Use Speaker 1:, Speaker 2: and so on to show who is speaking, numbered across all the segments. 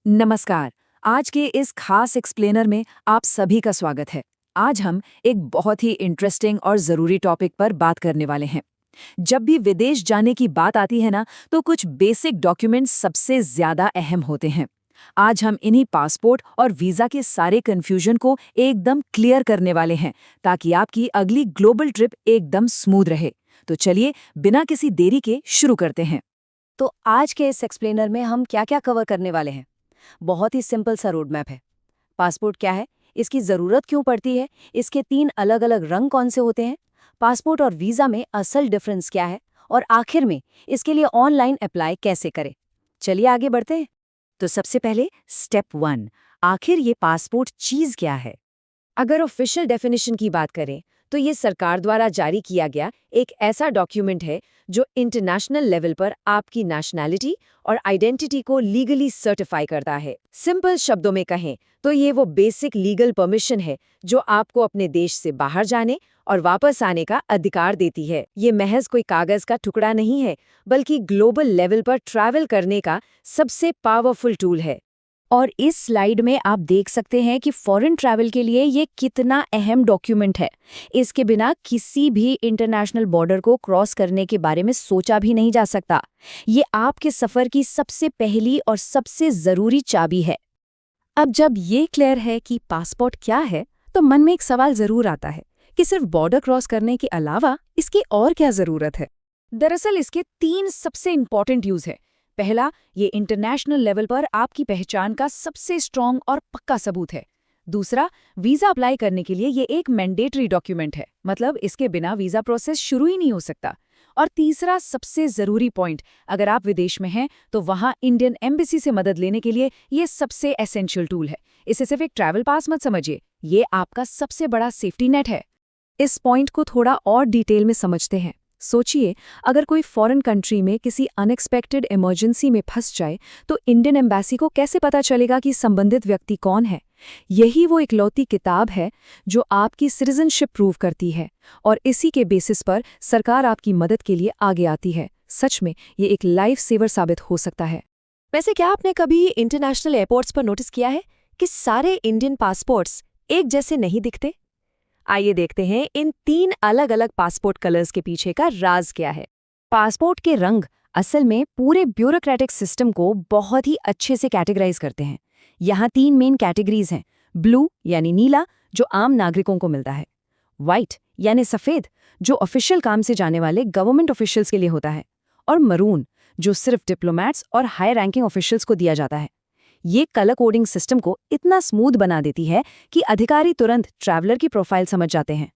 Speaker 1: नमस्कार। आज के इस खास एक्सप्लेनर में आप सभी का स्वागत है। आज हम एक बहुत ही इंटरेस्टिंग और ज़रूरी टॉपिक पर बात करने वाले हैं। जब भी विदेश जाने की बात आती है ना, तो कुछ बेसिक डॉक्यूमेंट्स सबसे ज़्यादा अहम होते हैं। आज हम इन्हीं पासपोर्ट और वीज़ा के सारे कन्फ्यूजन को एकदम क्लियर करने वाले हैं, ताकि आपकी अगली ग्लोबल ट्रिप एकदम स्मूथ रहे। तो चलिए, बिना किसी देरी के शुरू करते हैं।
Speaker 2: तो आज के इस एक्सप्लेनर में हम क्या क्या कवर करने वाले हैं। बहुत ही सिंपल सा रोड मैप है। पासपोर्ट क्या है, इसकी ज़रूरत क्यों पड़ती है, इसके 3 अलग अलग रंग कौन से होते हैं, पासपोर्ट और वीज़ा में असल डिफरेंस क्या है, और आखिर में इसके लिए ऑनलाइन अप्लाई कैसे करें। चलिए आगे बढ़ते हैं।
Speaker 1: तो सबसे पहले स्टेप 1, आखिर ये पासपोर्ट चीज़ क्या है?
Speaker 2: अगर ऑफिशियल डेफिनेशन की बात करें तो ये सरकार द्वारा जारी किया गया एक ऐसा डॉक्यूमेंट है जो इंटरनेशनल लेवल पर आपकी नेशनैलिटी और आइडेंटिटी को लीगली सर्टिफाई करता है। सिंपल शब्दों में कहें तो ये वो बेसिक लीगल परमिशन है जो आपको अपने देश से बाहर जाने और वापस आने का अधिकार देती है। ये महज कोई कागज का टुकड़ा नहीं है, बल्कि ग्लोबल लेवल पर ट्रैवल करने का सबसे पावरफुल टूल है।
Speaker 1: और इस स्लाइड में आप देख सकते हैं कि फॉरेन ट्रैवल के लिए ये कितना अहम डॉक्यूमेंट है। इसके बिना किसी भी इंटरनेशनल बॉर्डर को क्रॉस करने के बारे में सोचा भी नहीं जा सकता। ये आपके सफ़र की सबसे पहली और सबसे ज़रूरी चाबी है।
Speaker 2: अब जब ये क्लियर है कि पासपोर्ट क्या है, तो मन में एक सवाल ज़रूर आता है कि सिर्फ बॉर्डर क्रॉस करने के अलावा इसकी और क्या ज़रूरत है।
Speaker 1: दरअसल इसके 3 सबसे इंपॉर्टेंट यूज़ है। पहला, ये इंटरनेशनल लेवल पर आपकी पहचान का सबसे स्ट्रॉन्ग और पक्का सबूत है। दूसरा, वीज़ा अप्लाई करने के लिए ये एक मैंडेटरी डॉक्यूमेंट है, मतलब इसके बिना वीज़ा प्रोसेस शुरू ही नहीं हो सकता। और तीसरा सबसे ज़रूरी पॉइंट, अगर आप विदेश में हैं तो वहाँ इंडियन एम्बेसी से मदद लेने के लिए ये सबसे एसेंशियल टूल है। इसे सिर्फ एक ट्रैवल पास मत समझिए, ये आपका सबसे बड़ा सेफ्टी नेट है।
Speaker 2: इस पॉइंट को थोड़ा और डिटेल में समझते हैं। सोचिए, अगर कोई फॉरेन कंट्री में किसी अनएक्सपेक्टेड इमरजेंसी में फंस जाए तो इंडियन एम्बेसी को कैसे पता चलेगा कि संबंधित व्यक्ति कौन है? यही वो इकलौती किताब है जो आपकी सिटीजनशिप प्रूव करती है, और इसी के बेसिस पर सरकार आपकी मदद के लिए आगे आती है। सच में ये एक लाइफ सेवर साबित हो सकता है। वैसे क्या आपने कभी इंटरनेशनल एयरपोर्ट्स पर नोटिस किया है कि सारे इंडियन पासपोर्ट्स एक जैसे नहीं दिखते? आइए देखते हैं इन 3 अलग अलग पासपोर्ट कलर्स के पीछे का राज क्या है।
Speaker 1: पासपोर्ट के रंग असल में पूरे ब्यूरोक्रेटिक सिस्टम को बहुत ही अच्छे से कैटेगराइज करते हैं। यहाँ 3 मेन कैटेगरीज हैं। ब्लू यानी नीला, जो आम नागरिकों को मिलता है। व्हाइट यानी सफ़ेद, जो ऑफिशियल काम से जाने वाले गवर्नमेंट ऑफिशियल्स के लिए होता है। और मरून, जो सिर्फ डिप्लोमैट्स और हाई रैंकिंग ऑफिशियल्स को दिया जाता है। ये कलर कोडिंग सिस्टम को इतना स्मूथ बना देती है कि अधिकारी तुरंत ट्रैवलर की प्रोफाइल समझ जाते हैं।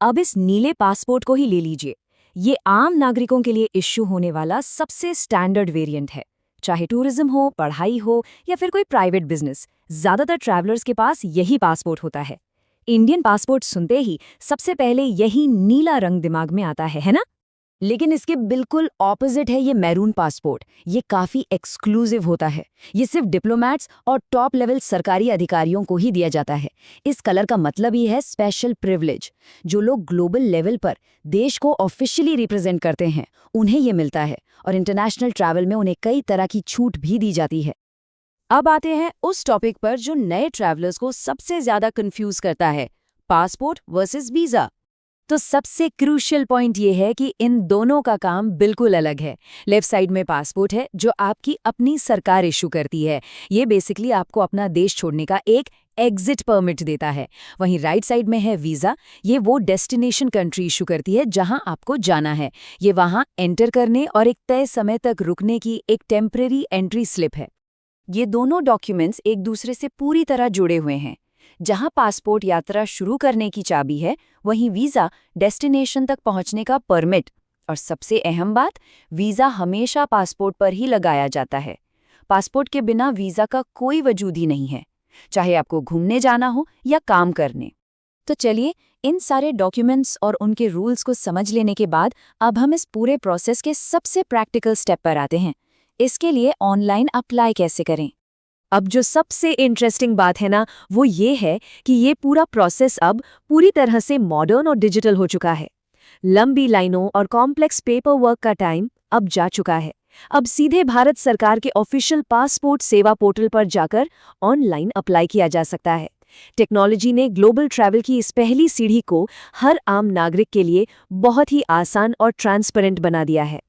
Speaker 1: अब इस नीले पासपोर्ट को ही ले लीजिए। ये आम नागरिकों के लिए इश्यू होने वाला सबसे स्टैंडर्ड वेरिएंट है। चाहे टूरिज्म हो, पढ़ाई हो या फिर कोई प्राइवेट बिजनेस, ज़्यादातर ट्रैवलर्स के पास यही पासपोर्ट होता है। इंडियन पासपोर्ट सुनते ही सबसे पहले यही नीला रंग दिमाग में आता है ना? लेकिन इसके बिल्कुल ऑपोजिट है ये मैरून पासपोर्ट। ये काफ़ी एक्सक्लूसिव होता है। ये सिर्फ डिप्लोमैट्स और टॉप लेवल सरकारी अधिकारियों को ही दिया जाता है। इस कलर का मतलब ही है स्पेशल प्रिविलेज। जो लोग ग्लोबल लेवल पर देश को ऑफिशियली रिप्रेजेंट करते हैं, उन्हें ये मिलता है, और इंटरनेशनल ट्रैवल में उन्हें कई तरह की छूट भी दी जाती है।
Speaker 2: अब आते हैं उस टॉपिक पर जो नए ट्रैवलर्स को सबसे ज़्यादा कंफ्यूज करता है, पासपोर्ट वर्सेस वीज़ा।
Speaker 1: तो सबसे क्रूशियल पॉइंट ये है कि इन दोनों का काम बिल्कुल अलग है। लेफ्ट साइड में पासपोर्ट है, जो आपकी अपनी सरकार इशू करती है। ये बेसिकली आपको अपना देश छोड़ने का एक एग्जिट परमिट देता है। वहीं राइट साइड में है वीज़ा। ये वो डेस्टिनेशन कंट्री इशू करती है जहां आपको जाना है। ये वहां एंटर करने और एक तय समय तक रुकने की एक टेम्परेरी एंट्री स्लिप है। ये दोनों डॉक्यूमेंट्स एक दूसरे से पूरी तरह जुड़े हुए हैं। जहां पासपोर्ट यात्रा शुरू करने की चाबी है, वहीं वीज़ा डेस्टिनेशन तक पहुंचने का परमिट। और सबसे अहम बात, वीज़ा हमेशा पासपोर्ट पर ही लगाया जाता है। पासपोर्ट के बिना वीज़ा का कोई वजूद ही नहीं है, चाहे आपको घूमने जाना हो या काम करने। तो चलिए, इन सारे डॉक्यूमेंट्स और उनके रूल्स को समझ लेने के बाद अब हम इस पूरे प्रोसेस के सबसे प्रैक्टिकल स्टेप पर आते हैं। इसके लिए ऑनलाइन अप्लाई कैसे करें। अब जो सबसे इंटरेस्टिंग बात है ना, वो ये है कि ये पूरा प्रोसेस अब पूरी तरह से मॉडर्न और डिजिटल हो चुका है। लंबी लाइनों और कॉम्प्लेक्स पेपर वर्क का टाइम अब जा चुका है।
Speaker 2: अब सीधे भारत सरकार के ऑफिशियल पासपोर्ट सेवा पोर्टल पर जाकर ऑनलाइन अप्लाई किया जा सकता है। टेक्नोलॉजी ने ग्लोबल ट्रैवल की इस पहली सीढ़ी को हर आम नागरिक के लिए बहुत ही आसान और ट्रांसपेरेंट बना दिया है।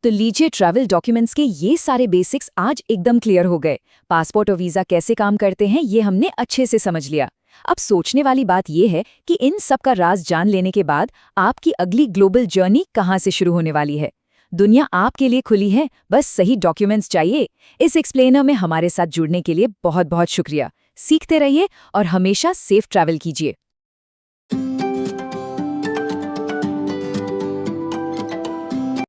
Speaker 2: तो लीजिए, ट्रैवल डॉक्यूमेंट्स के ये सारे बेसिक्स आज एकदम क्लियर हो गए। पासपोर्ट और वीज़ा कैसे काम करते हैं ये हमने अच्छे से समझ लिया। अब सोचने वाली बात यह है कि इन सब का राज जान लेने के बाद आपकी अगली ग्लोबल जर्नी कहाँ से शुरू होने वाली है। दुनिया आपके लिए खुली है, बस सही डॉक्यूमेंट्स चाहिए। इस एक्सप्लेनर में हमारे साथ जुड़ने के लिए बहुत बहुत शुक्रिया। सीखते रहिए और हमेशा सेफ ट्रैवल कीजिए।